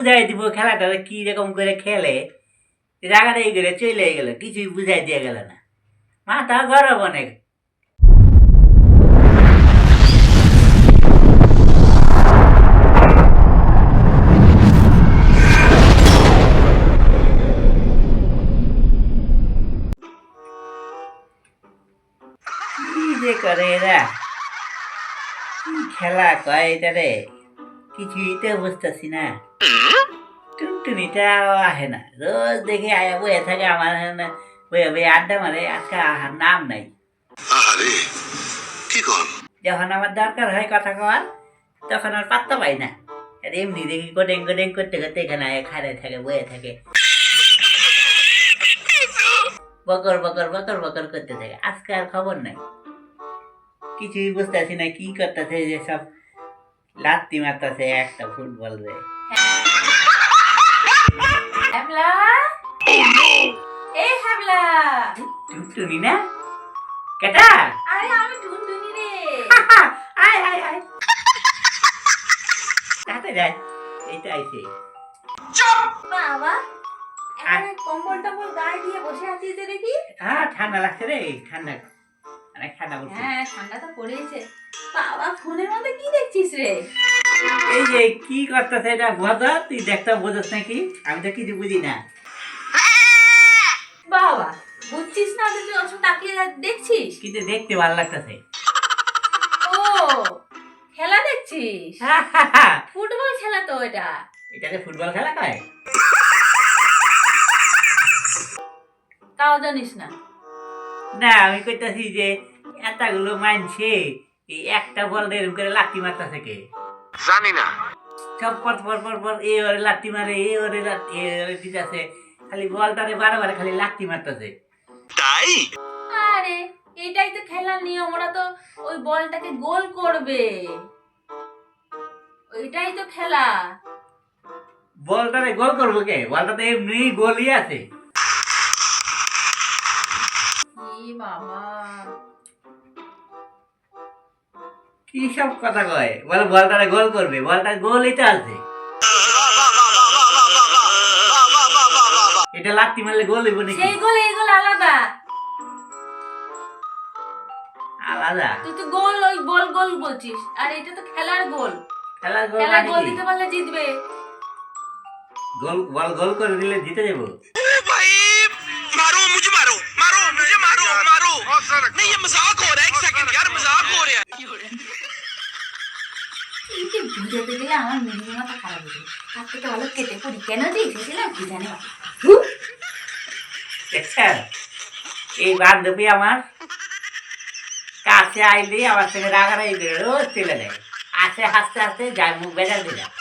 বুঝাই দিব খেলাটা কি রকম করে খেলে, রাগারাগি করে চলে গেল, কিছুই বুঝাই দিয়ে গেল না। মাথা গরম অনেক। কি যে করে এরা, কি খেলা কয় এটা রে, কিছুই তো বুঝতেছি না। টুনটুনিটাও আহে না, রোজ দেখে আয়া বয়ে থাকে আমার এখানে, বয়ে বয়ে আড্ডা মারে, আজকে আহার নাম নাই। যখন আমার দরকার হয় কথা কওয়ার, তখন আর পাত্তা পাই না। আর এমনি দেখি গোডেং গোডেং করতে করতে এখানে আয়া খাড়ায় থাকে, বয়ে থাকে, বকর বকর বকর বকর করতে থাকে। আজকে আর খবর নাই, কিছুই বুঝতেছি না কি করতেছে, যে সব লাত্তি মারতেছে একটা ফুটবল রে। টুনটুনি না? কেটা? আরে আমি টুনটুনি রে। আয় আয় আয়, তাতে যায়, এইটা আইছে। বাবা এখানে কম্বল টম্বল গায়ে দিয়ে বসে আছিস যে দেখি। হ্যাঁ ঠান্ডা লাগছে রে, ঠান্ডা অনেক ঠান্ডা পড়ছে। হ্যাঁ ঠান্ডা তো পড়েছে। বাবা ফোনের মধ্যে কি দেখছিস রে? এই যে কি করতেছে এটা বোঝা, তুই দেখতে বোঝাস নাকি? আমি তো কিছু বুঝি না। বাবা বুঝছিস না, তুই অবশ্য তাকিয়ে দেখছিস। কিন্তু দেখতে ভালো লাগতেছে। ও খেলা দেখছিস? ফুটবল খেলা তো এটা। এটাকে ফুটবল খেলা কয়? তাও জানিস না? না আমি কইতাছি যে এতগুলো মানছে এই একটা বল এরকম করে লাত্তি মারতেছে কে? জানি না। সব পর পর পর পর এ ওরে লাত্তি মারে, এ ওরে লাত্তি, এ ওরে দিতেছে, খালি বলটারে বারবার খালি লাত্তি মারতেছে। তাই? আরে এটাই তো খেলার নিয়ম, ওরা তো ওই বলটাকে গোল করবে, ওইটাই তো খেলা। বলটারে গোল করবো কে? বলটা তো এমনি গোলই আছে। কি বাবা, কি সব কথা কয়? বলে বলটারে গোল করবে, বলটা গোলই তো আছে। এটা লাত্তি মারলে গোল হইব নাকি? সেই গোল এই গোল আলাদা আলাদা। তুই তো গোল ওই বল গোল বলছিস, আর এটা তো খেলার গোল। খেলার গোল খেলার মানে গোল কি? দিতে পারলে জিতবে। গোল বল গোল করে দিলে জিতে যাবো। भाई मारो मुझे, मारो मारो मुझे, मारो मारो। नहीं ये मजाक हो रहा है, एक सेकंड यार, मजाक हो रहा है। এই যে ভিডিওতে গেলে আমার মেয়ে মাথা খারাপ হয়ে যায়, তার থেকে ভালো কেটে পড়ি। কেন যে এসেছিলাম কি জানি। দেখছেন এই বান্ধবী আমার কাছে আইলে আমার সঙ্গে রাগারাগি করে রোজ চলে যায়, আসে হাসতে হাসতে যায়, মুখ বেজার দিয়ে যায়।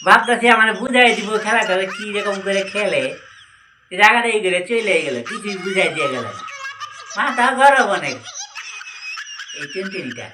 ভাবতেছি আমার বুঝাই দিব খেলাটা কি রকম করে খেলে, রাগারাগি করে চলে গেল, কিছুই বুঝাই দিয়ে গেল না। মাথা গরম অনেক এই টুনটুনিটা।